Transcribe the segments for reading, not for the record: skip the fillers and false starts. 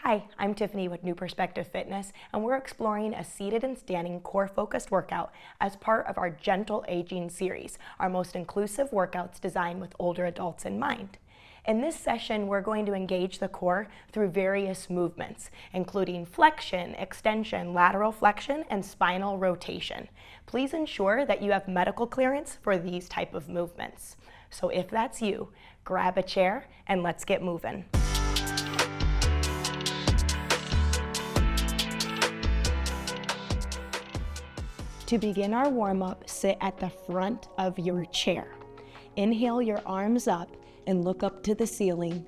Hi, I'm Tiffany with New Perspective Fitness, and we're exploring a seated and standing core-focused workout as part of our Gentle Aging series, our most inclusive workouts designed with older adults in mind. In this session, we're going to engage the core through various movements, including flexion, extension, lateral flexion, and spinal rotation. Please ensure that you have medical clearance for these type of movements. So if that's you, grab a chair and let's get moving. To begin our warm-up, sit at the front of your chair. Inhale your arms up and look up to the ceiling.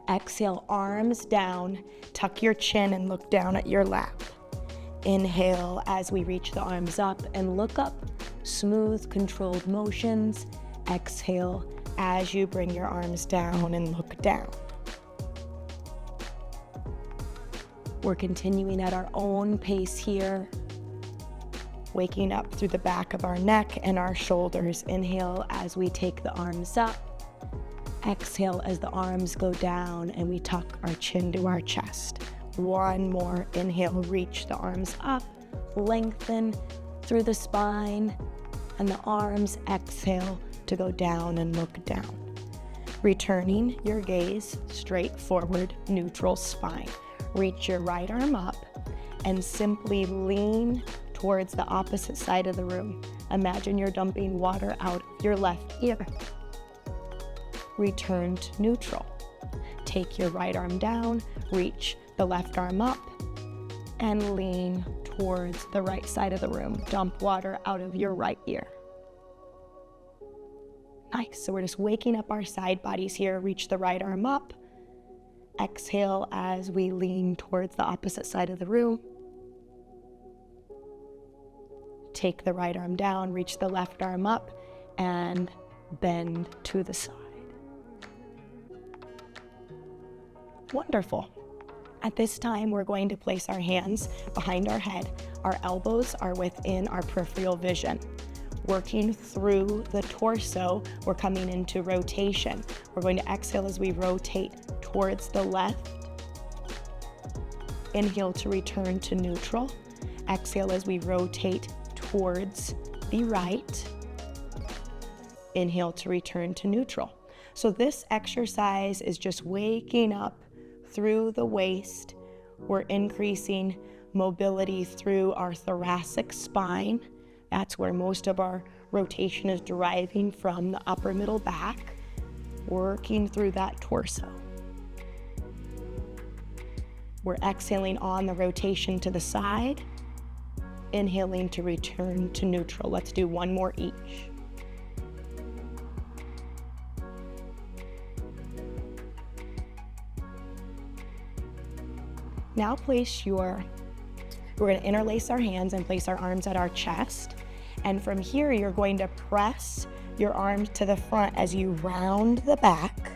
Exhale, arms down, tuck your chin and look down at your lap. Inhale as we reach the arms up and look up. Smooth, controlled motions. Exhale as you bring your arms down and look down. We're continuing at our own pace here. Waking up through the back of our neck and our shoulders. Inhale as we take the arms up. Exhale as the arms go down and we tuck our chin to our chest. One more. Inhale, reach the arms up, lengthen through the spine and the arms. Exhale to go down and look down. Returning your gaze straight forward, neutral spine. Reach your right arm up and simply lean towards the opposite side of the room. Imagine you're dumping water out of your left ear. Return to neutral. Take your right arm down, reach the left arm up, and lean towards the right side of the room. Dump water out of your right ear. Nice, so we're just waking up our side bodies here. Reach the right arm up. Exhale as we lean towards the opposite side of the room. Take the right arm down, reach the left arm up, and bend to the side. Wonderful. At this time, we're going to place our hands behind our head. Our elbows are within our peripheral vision. Working through the torso, we're coming into rotation. We're going to exhale as we rotate towards the left. Inhale to return to neutral. Exhale as we rotate towards the right. Inhale to return to neutral. So this exercise is just waking up through the waist. We're increasing mobility through our thoracic spine. That's where most of our rotation is deriving from, the upper middle back. Working through that torso. We're exhaling on the rotation to the side. Inhaling to return to neutral. Let's do one more each. Now we're going to interlace our hands and place our arms at our chest. And from here, you're going to press your arms to the front as you round the back.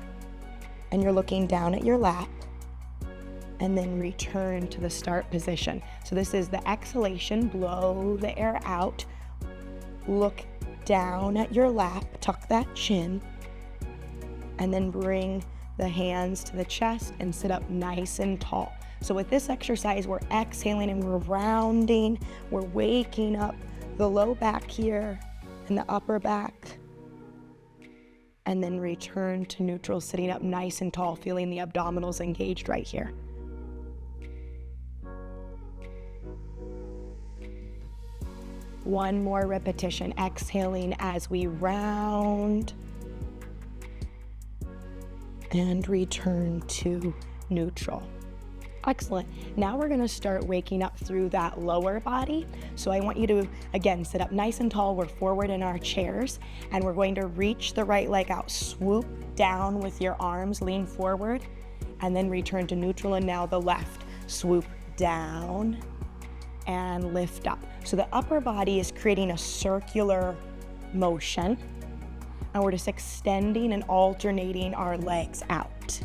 And you're looking down at your lap. And then return to the start position. So this is the exhalation, blow the air out, look down at your lap, tuck that chin, and then bring the hands to the chest and sit up nice and tall. So with this exercise, we're exhaling and we're rounding, we're waking up the low back here and the upper back, and then return to neutral, sitting up nice and tall, feeling the abdominals engaged right here. One more repetition, exhaling as we round and return to neutral. Excellent. Now we're going to start waking up through that lower body. So I want you to, again, sit up nice and tall. We're forward in our chairs, and we're going to reach the right leg out. Swoop down with your arms, lean forward, and then return to neutral. And now the left. Swoop down and lift up. So the upper body is creating a circular motion, and we're just extending and alternating our legs out.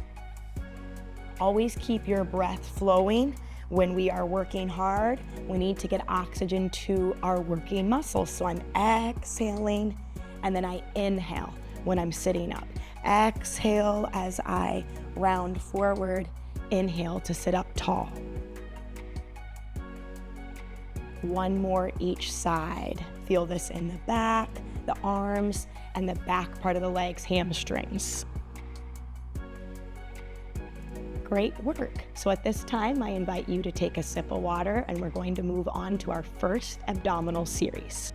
Always keep your breath flowing. When we are working hard, we need to get oxygen to our working muscles. So I'm exhaling, and then I inhale when I'm sitting up. Exhale as I round forward. Inhale to sit up tall. One more each side. Feel this in the back, the arms, and the back part of the legs, hamstrings. Great work. So at this time, I invite you to take a sip of water, and we're going to move on to our first abdominal series.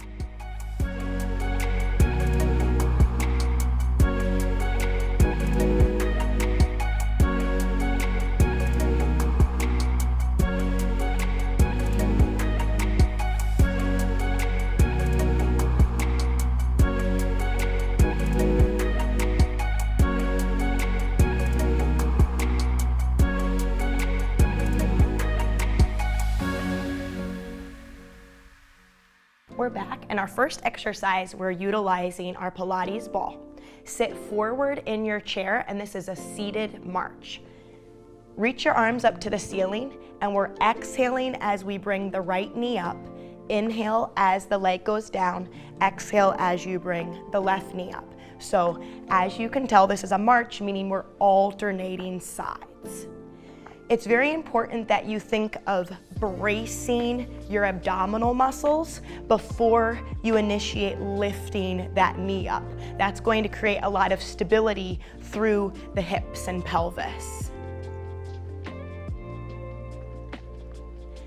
We're back, and our first exercise, we're utilizing our Pilates ball. Sit forward in your chair, and this is a seated march. Reach your arms up to the ceiling, and we're exhaling as we bring the right knee up. Inhale as the leg goes down, exhale as you bring the left knee up. So as you can tell, this is a march, meaning we're alternating sides. It's very important that you think of bracing your abdominal muscles before you initiate lifting that knee up. That's going to create a lot of stability through the hips and pelvis.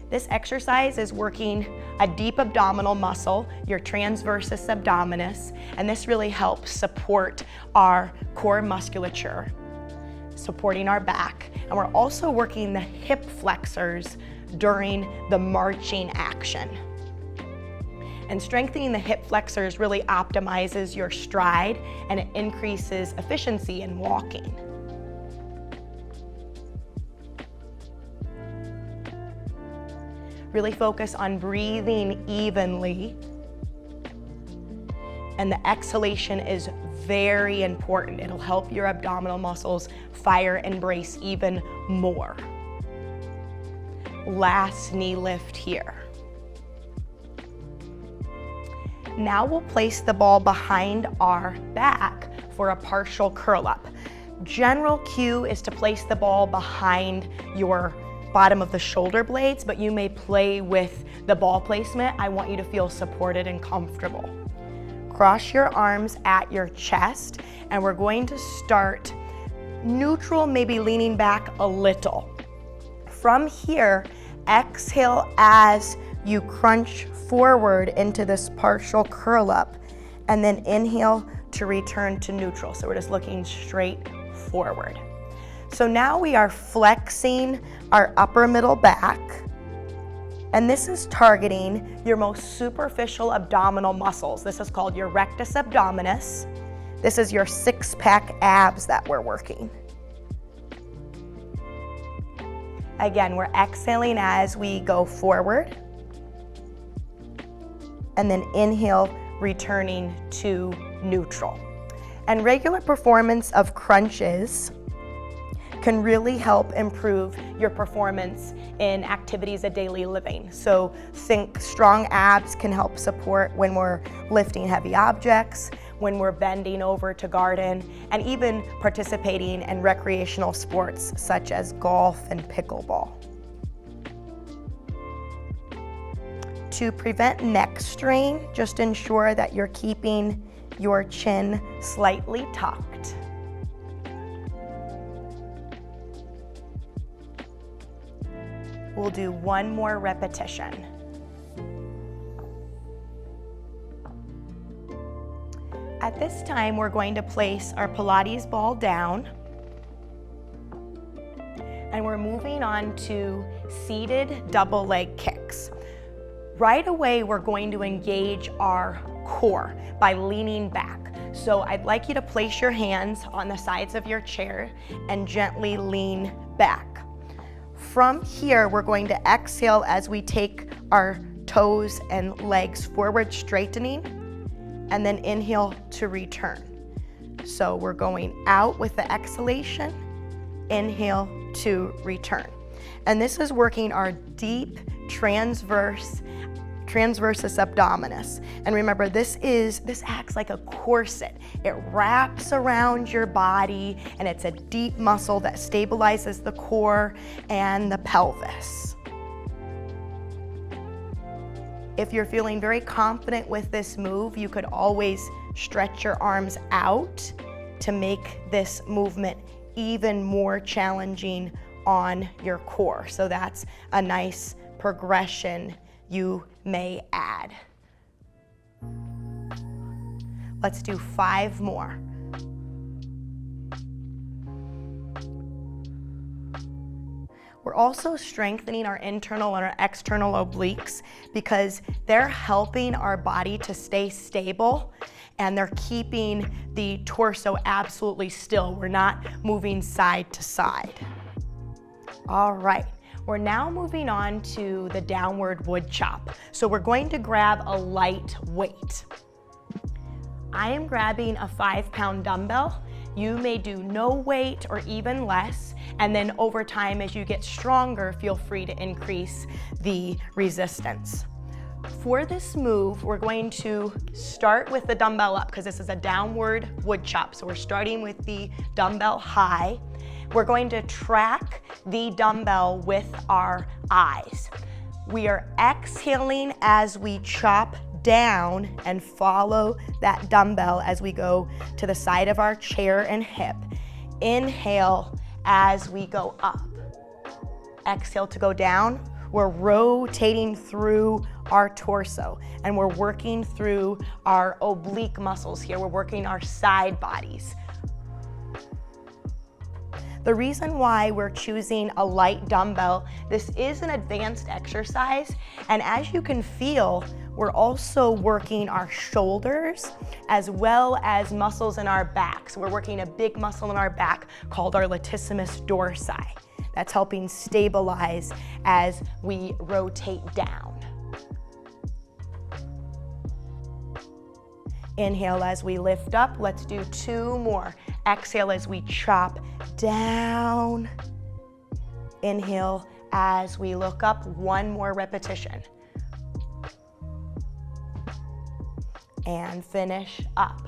This exercise is working a deep abdominal muscle, your transversus abdominis, and this really helps support our core musculature, supporting our back. And we're also working the hip flexors during the marching action. And strengthening the hip flexors really optimizes your stride, and it increases efficiency in walking. Really focus on breathing evenly. And the exhalation is very important. It'll help your abdominal muscles fire and brace even more. Last knee lift here. Now we'll place the ball behind our back for a partial curl up. General cue is to place the ball behind your bottom of the shoulder blades, but you may play with the ball placement. I want you to feel supported and comfortable. Cross your arms at your chest, and we're going to start neutral, maybe leaning back a little. From here, exhale as you crunch forward into this partial curl up, and then inhale to return to neutral. So we're just looking straight forward. So now we are flexing our upper middle back, and this is targeting your most superficial abdominal muscles. This is called your rectus abdominis. This is your six-pack abs that we're working. Again, we're exhaling as we go forward, and then inhale, returning to neutral. And regular performance of crunches can really help improve your performance in activities of daily living. So think strong abs can help support when we're lifting heavy objects, when we're bending over to garden, and even participating in recreational sports such as golf and pickleball. To prevent neck strain, just ensure that you're keeping your chin slightly tucked. We'll do one more repetition. At this time, we're going to place our Pilates ball down, and we're moving on to seated double leg kicks. Right away, we're going to engage our core by leaning back. So I'd like you to place your hands on the sides of your chair and gently lean back. From here, we're going to exhale as we take our toes and legs forward, straightening, and then inhale to return. So we're going out with the exhalation, inhale to return. And this is working our deep transverse transversus abdominis. And remember, this acts like a corset. It wraps around your body, and it's a deep muscle that stabilizes the core and the pelvis. If you're feeling very confident with this move, you could always stretch your arms out to make this movement even more challenging on your core. So that's a nice progression you may add. Let's do 5 more. We're also strengthening our internal and our external obliques because they're helping our body to stay stable, and they're keeping the torso absolutely still. We're not moving side to side. All right, we're now moving on to the downward wood chop. So we're going to grab a light weight. I am grabbing a 5-pound dumbbell. You may do no weight or even less, and then over time as you get stronger, feel free to increase the resistance. For this move, we're going to start with the dumbbell up because this is a downward wood chop. So we're starting with the dumbbell high. We're going to track the dumbbell with our eyes. We are exhaling as we chop down and follow that dumbbell as we go to the side of our chair and hip. Inhale as we go up. Exhale to go down. We're rotating through our torso, and we're working through our oblique muscles here. We're working our side bodies. The reason why we're choosing a light dumbbell, this is an advanced exercise, and as you can feel, we're also working our shoulders as well as muscles in our back. So we're working a big muscle in our back called our latissimus dorsi. That's helping stabilize as we rotate down. Inhale as we lift up. Let's do 2 more. Exhale as we chop down. Inhale as we look up. 1 more repetition. And finish up.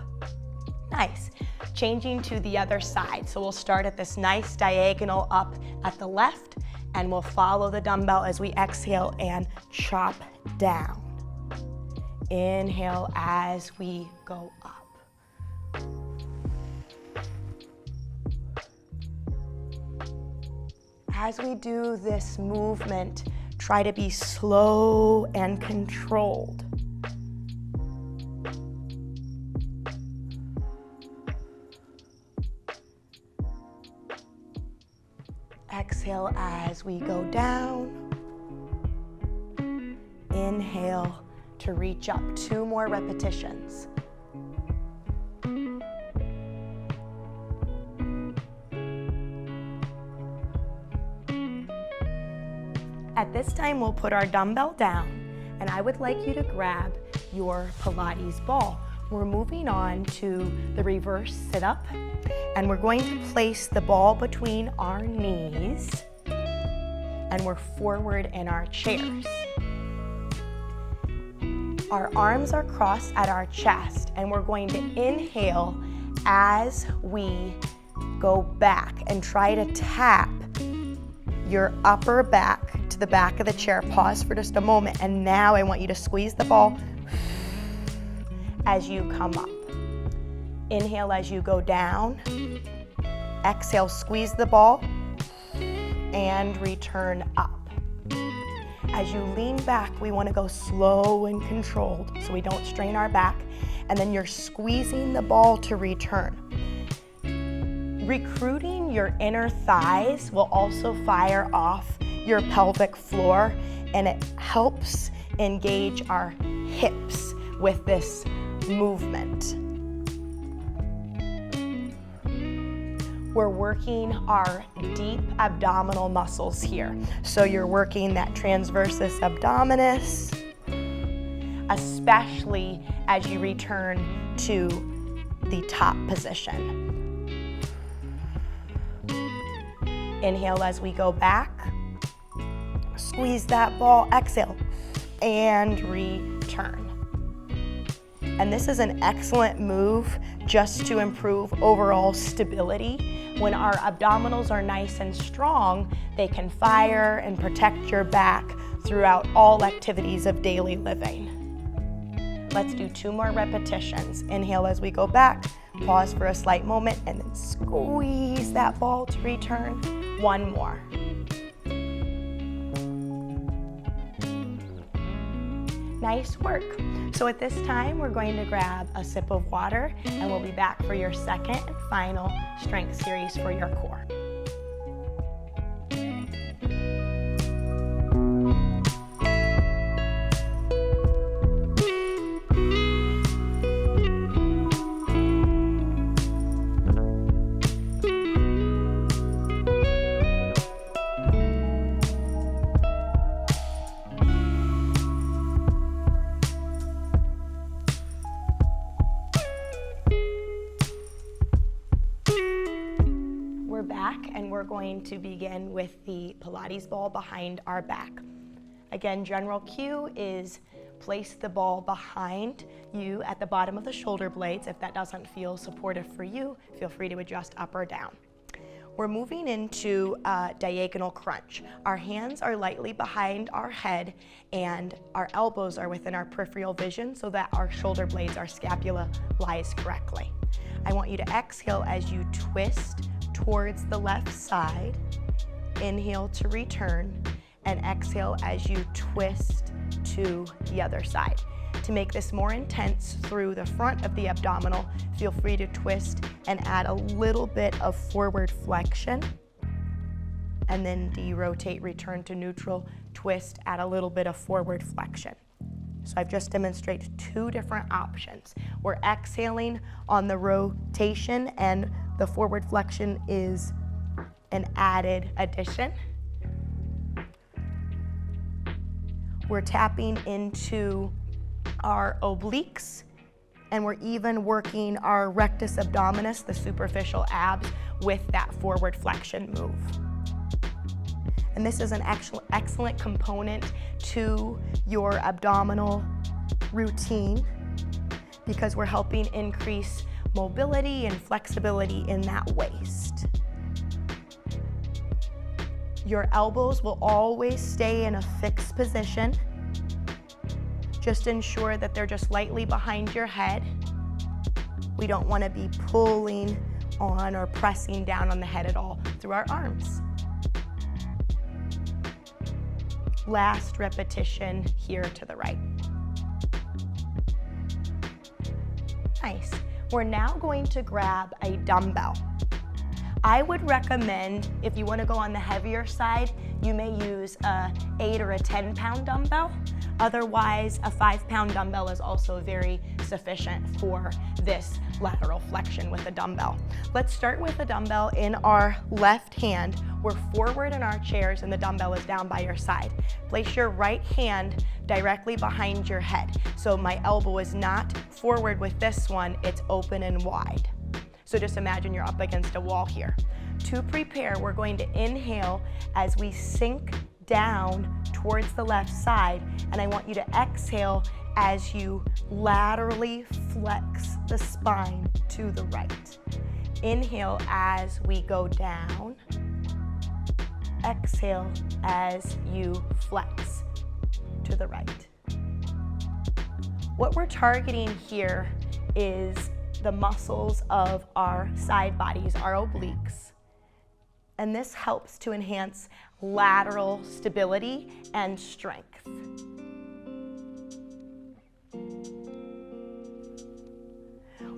Nice. Changing to the other side. So we'll start at this nice diagonal up at the left, and we'll follow the dumbbell as we exhale and chop down. Inhale as we go up. As we do this movement, try to be slow and controlled. Exhale as we go down. Inhale to reach up. 2 more repetitions. At this time, we'll put our dumbbell down, and I would like you to grab your Pilates ball. We're moving on to the reverse sit-up, and we're going to place the ball between our knees, and we're forward in our chairs. Our arms are crossed at our chest, and we're going to inhale as we go back and try to tap your upper back to the back of the chair. Pause for just a moment, and now I want you to squeeze the ball as you come up. Inhale as you go down. Exhale, squeeze the ball and return up. As you lean back, we want to go slow and controlled so we don't strain our back, and then you're squeezing the ball to return. Recruiting your inner thighs will also fire off your pelvic floor, and it helps engage our hips with this movement. We're working our deep abdominal muscles here. So you're working that transversus abdominis, especially as you return to the top position. Inhale as we go back. Squeeze that ball. Exhale. and return. And this is an excellent move just to improve overall stability. When our abdominals are nice and strong, they can fire and protect your back throughout all activities of daily living. Let's do 2 more repetitions. Inhale as we go back, pause for a slight moment, and then squeeze that ball to return. 1 more. Nice work. So at this time, we're going to grab a sip of water, and we'll be back for your second and final strength series for your core. And we're going to begin with the Pilates ball behind our back. Again, general cue is place the ball behind you at the bottom of the shoulder blades. If that doesn't feel supportive for you, feel free to adjust up or down. We're moving into a diagonal crunch. Our hands are lightly behind our head and our elbows are within our peripheral vision so that our shoulder blades, our scapula lies correctly. I want you to exhale as you twist towards the left side. Inhale to return, and exhale as you twist to the other side. To make this more intense through the front of the abdominal, feel free to twist and add a little bit of forward flexion, and then derotate, return to neutral, twist, add a little bit of forward flexion. So I've just demonstrated 2 different options. We're exhaling on the rotation, and the forward flexion is an added addition. We're tapping into our obliques, and we're even working our rectus abdominis, the superficial abs, with that forward flexion move. And this is an excellent component to your abdominal routine because we're helping increase mobility and flexibility in that waist. Your elbows will always stay in a fixed position. Just ensure that they're just lightly behind your head. We don't want to be pulling on or pressing down on the head at all through our arms. Last repetition here to the right. Nice. We're now going to grab a dumbbell. I would recommend, if you want to go on the heavier side, you may use a 8 or a 10-pound dumbbell. Otherwise, a 5-pound dumbbell is also very sufficient for this lateral flexion with a dumbbell. Let's start with the dumbbell in our left hand. We're forward in our chairs and the dumbbell is down by your side. Place your right hand directly behind your head. So my elbow is not forward with this one, it's open and wide. So just imagine you're up against a wall here. To prepare, we're going to inhale as we sink down towards the left side, and I want you to exhale as you laterally flex the spine to the right. Inhale as we go down. Exhale as you flex to the right. What we're targeting here is the muscles of our side bodies, our obliques. And this helps to enhance lateral stability and strength.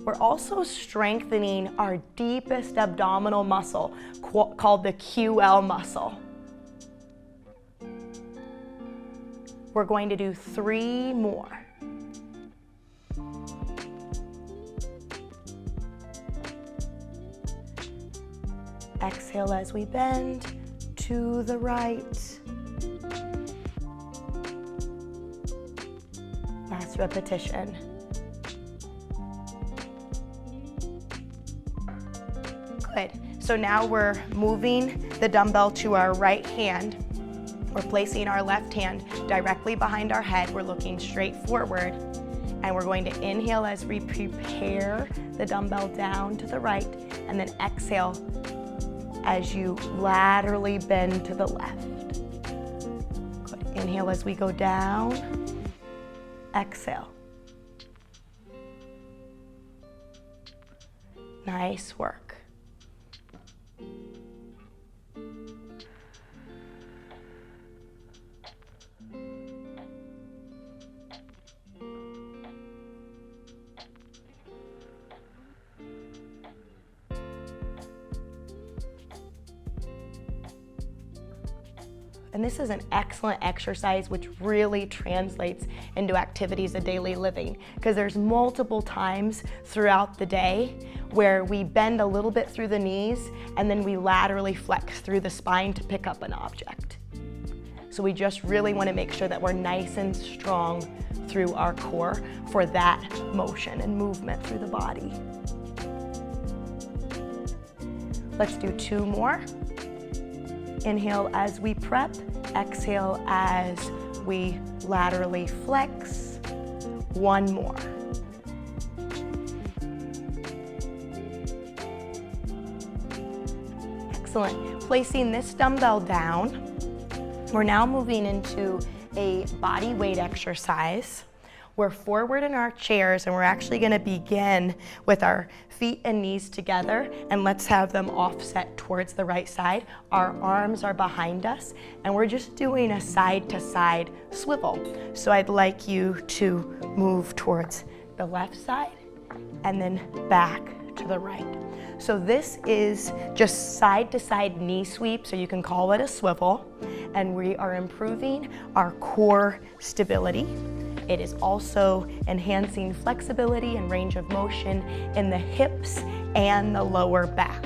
We're also strengthening our deepest abdominal muscle called the QL muscle. We're going to do 3 more. Exhale as we bend to the right. Last repetition. Good. So now we're moving the dumbbell to our right hand, We're placing our left hand directly behind our head. We're looking straight forward. And we're going to inhale as we prepare the dumbbell down to the right, and then exhale as you laterally bend to the left. Good. Inhale as we go down, exhale. Nice work. And this is an excellent exercise which really translates into activities of daily living, because there's multiple times throughout the day where we bend a little bit through the knees and then we laterally flex through the spine to pick up an object. So we just really want to make sure that we're nice and strong through our core for that motion and movement through the body. Let's do 2 more. Inhale as we prep, exhale as we laterally flex. 1 more. Excellent. Placing this dumbbell down, we're now moving into a body weight exercise. We're forward in our chairs, and we're actually going to begin with our feet and knees together, and let's have them offset towards the right side. Our arms are behind us, and we're just doing a side-to-side swivel. So I'd like you to move towards the left side and then back to the right. So this is just side-to-side knee sweep, so you can call it a swivel, and we are improving our core stability. It is also enhancing flexibility and range of motion in the hips and the lower back.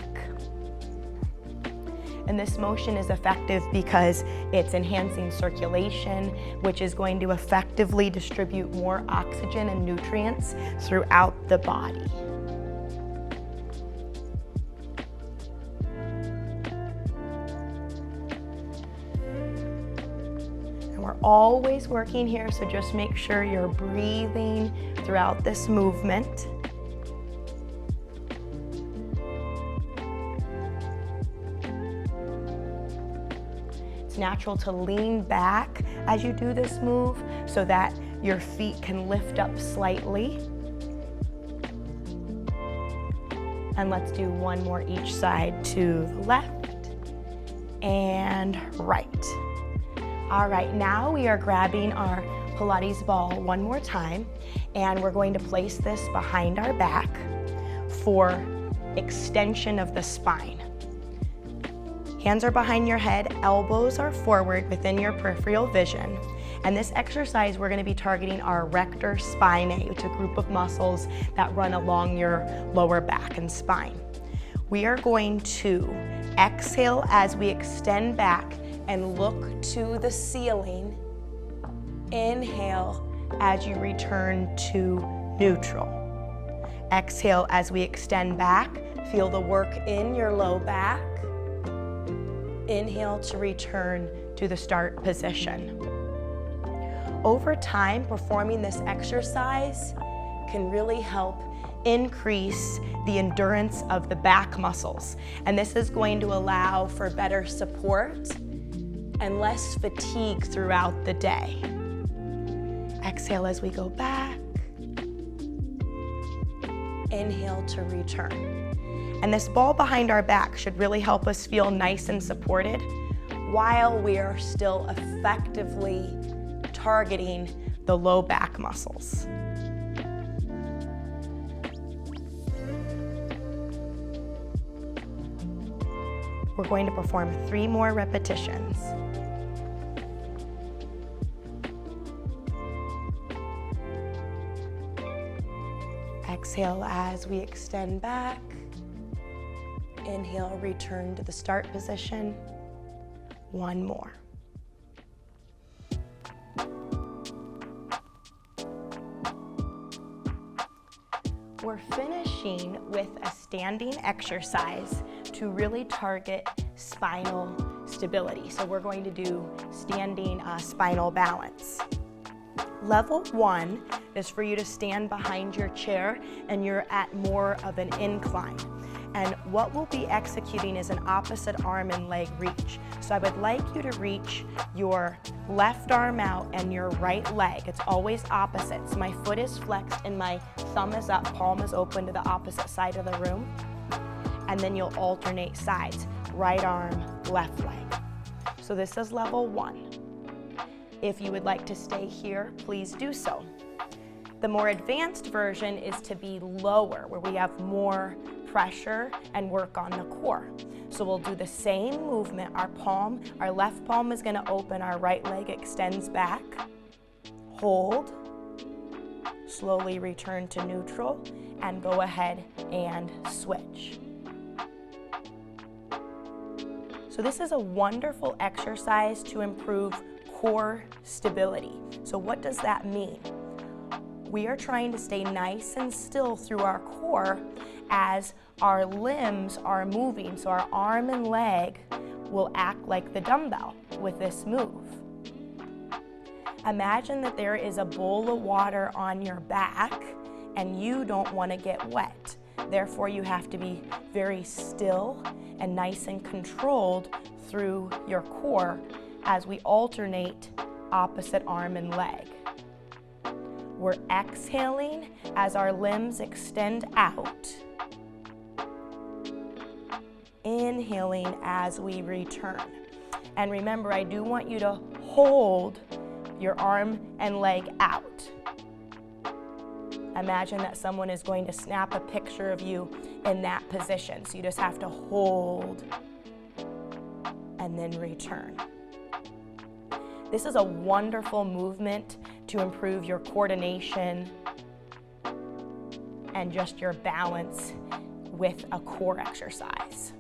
And this motion is effective because it's enhancing circulation, which is going to effectively distribute more oxygen and nutrients throughout the body. We're always working here, so just make sure you're breathing throughout this movement. It's natural to lean back as you do this move so that your feet can lift up slightly. And let's do 1 more each side, to the left and right. All right, now we are grabbing our Pilates ball 1 more time, and we're going to place this behind our back for extension of the spine. Hands are behind your head, elbows are forward within your peripheral vision. And this exercise, we're gonna be targeting our rector spinae, which is a group of muscles that run along your lower back and spine. We are going to exhale as we extend back and look to the ceiling. Inhale as you return to neutral. Exhale as we extend back. Feel the work in your low back. Inhale to return to the start position. Over time, performing this exercise can really help increase the endurance of the back muscles. And this is going to allow for better support and less fatigue throughout the day. Exhale as we go back. Inhale to return. And this ball behind our back should really help us feel nice and supported while we are still effectively targeting the low back muscles. We're going to perform 3 more repetitions. Exhale as we extend back. Inhale, return to the start position. 1 more. We're finishing with a standing exercise to really target spinal stability. So we're going to do standing spinal balance. Level 1 is for you to stand behind your chair and you're at more of an incline. And what we'll be executing is an opposite arm and leg reach. So I would like you to reach your left arm out and your right leg. It's always opposite. So my foot is flexed and my thumb is up, palm is open to the opposite side of the room. And then you'll alternate sides, right arm, left leg. So this is level 1. If you would like to stay here, please do so. The more advanced version is to be lower, where we have more pressure and work on the core. So we'll do the same movement. Our left palm is going to open, our right leg extends back. Hold, slowly return to neutral, and go ahead and switch. So this is a wonderful exercise to improve core stability. So what does that mean? We are trying to stay nice and still through our core as our limbs are moving. So our arm and leg will act like the dumbbell with this move. Imagine that there is a bowl of water on your back and you don't want to get wet. Therefore, you have to be very still and nice and controlled through your core as we alternate opposite arm and leg. We're exhaling as our limbs extend out. Inhaling as we return. And remember, I do want you to hold your arm and leg out. Imagine that someone is going to snap a picture of you in that position. So you just have to hold and then return. This is a wonderful movement to improve your coordination and just your balance with a core exercise.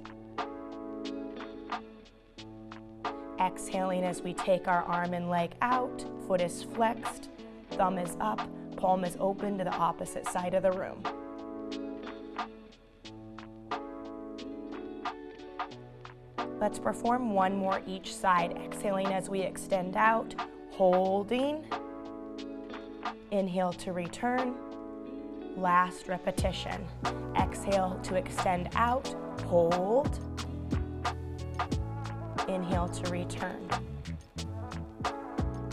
Exhaling as we take our arm and leg out, foot is flexed, thumb is up, palm is open to the opposite side of the room. Let's perform one more each side. Exhaling as we extend out, holding. Inhale to return. Last repetition. Exhale to extend out, hold. Inhale to return.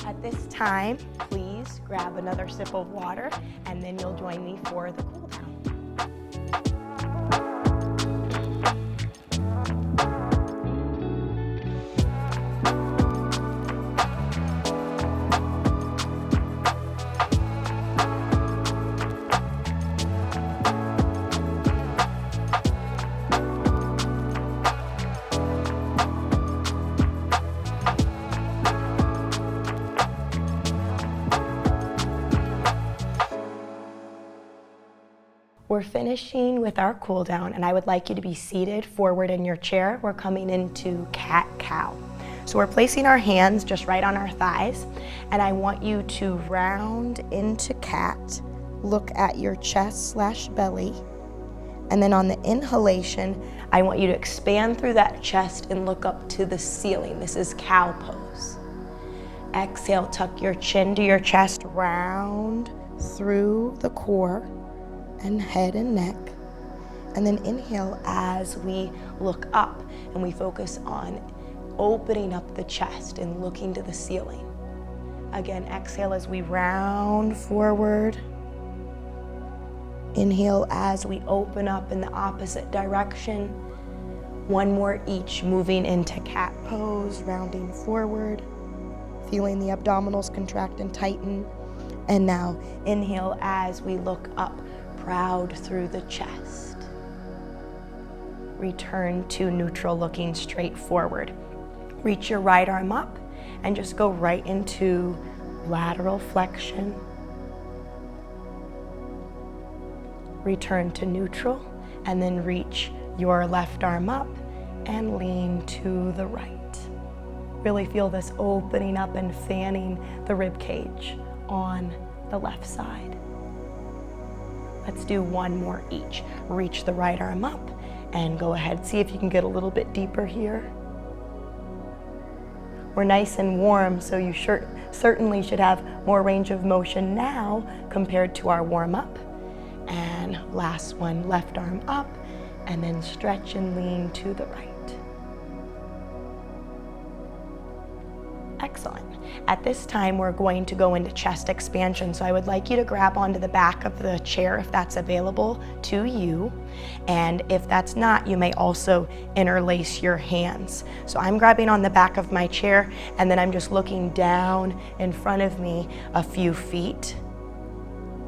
At this time, please grab another sip of water and then you'll join me for the cool down. We're finishing with our cool down and I would like you to be seated forward in your chair. We're coming into cat-cow. So we're placing our hands just right on our thighs and I want you to round into cat, look at your chest/belly, and then on the inhalation, I want you to expand through that chest and look up to the ceiling. This is cow pose. Exhale, tuck your chin to your chest, round through the core and head and neck, and then inhale as we look up and we focus on opening up the chest and looking to the ceiling. Again, exhale as we round forward. Inhale as we open up in the opposite direction. One more each, moving into cat pose, rounding forward, feeling the abdominals contract and tighten. And now inhale as we look up, proud through the chest. Return to neutral, looking straight forward. Reach your right arm up and just go right into lateral flexion. Return to neutral and then reach your left arm up and lean to the right. Really feel this opening up and fanning the rib cage on the left side. Let's do one more each. Reach the right arm up and go ahead. See if you can get a little bit deeper here. We're nice and warm, so you certainly should have more range of motion now compared to our warm-up. And last one, left arm up, and then stretch and lean to the right. Excellent. At this time, we're going to go into chest expansion. So I would like you to grab onto the back of the chair if that's available to you. And if that's not, you may also interlace your hands. So I'm grabbing on the back of my chair, and then I'm just looking down in front of me a few feet.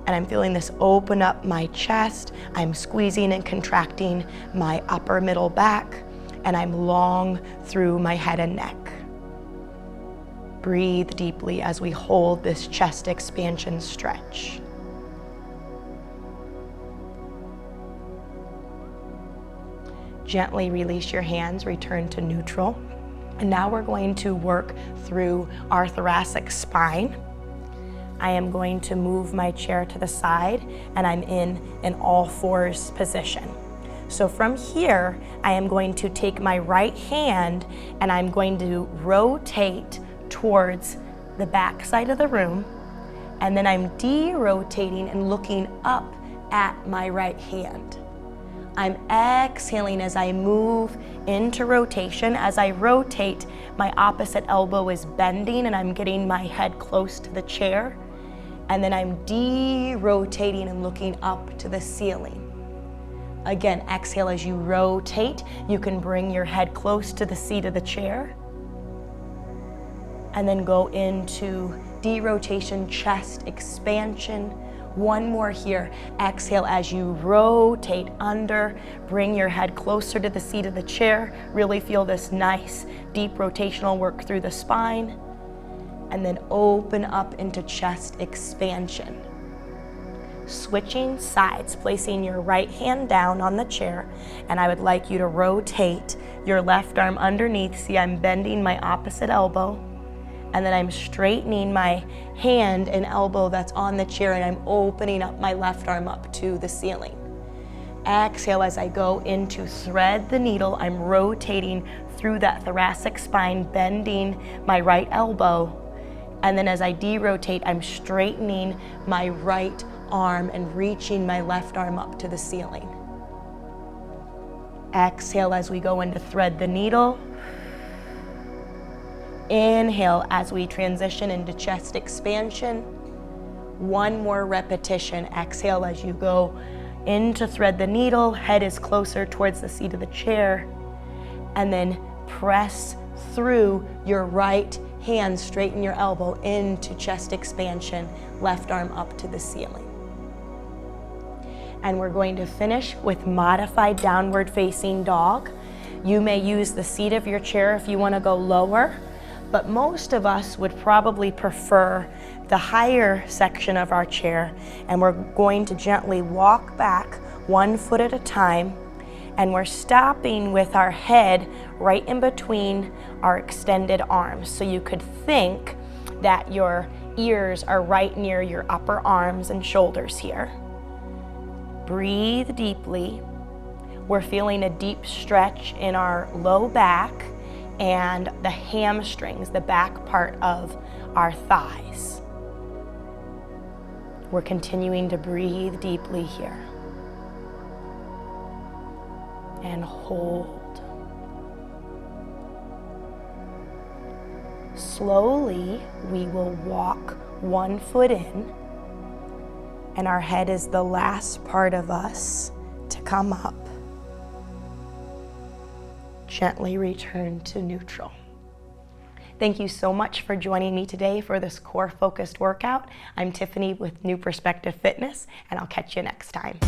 And I'm feeling this open up my chest. I'm squeezing and contracting my upper middle back, and I'm long through my head and neck. Breathe deeply as we hold this chest expansion stretch. Gently release your hands, return to neutral. And now we're going to work through our thoracic spine. I am going to move my chair to the side, and I'm in an all fours position. So from here, I am going to take my right hand and I'm going to rotate towards the back side of the room, and then I'm de-rotating and looking up at my right hand. I'm exhaling as I move into rotation. As I rotate, my opposite elbow is bending and I'm getting my head close to the chair, and then I'm de-rotating and looking up to the ceiling. Again, exhale as you rotate. You can bring your head close to the seat of the chair, and then go into de-rotation, chest expansion. One more here. Exhale as you rotate under, bring your head closer to the seat of the chair. Really feel this nice deep rotational work through the spine, and then open up into chest expansion. Switching sides, placing your right hand down on the chair, and I would like you to rotate your left arm underneath. See, I'm bending my opposite elbow, and then I'm straightening my hand and elbow that's on the chair, and I'm opening up my left arm up to the ceiling. Exhale as I go into thread the needle. I'm rotating through that thoracic spine, bending my right elbow. And then as I de-rotate, I'm straightening my right arm and reaching my left arm up to the ceiling. Exhale as we go into thread the needle. Inhale as we transition into chest expansion. One more repetition. Exhale as you go into thread the needle. Head is closer towards the seat of the chair. And then press through your right hand, straighten your elbow into chest expansion, left arm up to the ceiling. And we're going to finish with modified downward facing dog. You may use the seat of your chair if you want to go lower, but most of us would probably prefer the higher section of our chair, and we're going to gently walk back 1 foot at a time, and we're stopping with our head right in between our extended arms. So you could think that your ears are right near your upper arms and shoulders here. Breathe deeply. We're feeling a deep stretch in our low back and the hamstrings, the back part of our thighs. We're continuing to breathe deeply here. And hold. Slowly, we will walk 1 foot in, and our head is the last part of us to come up. Gently return to neutral. Thank you so much for joining me today for this core-focused workout. I'm Tiffany with New Perspective Fitness, and I'll catch you next time.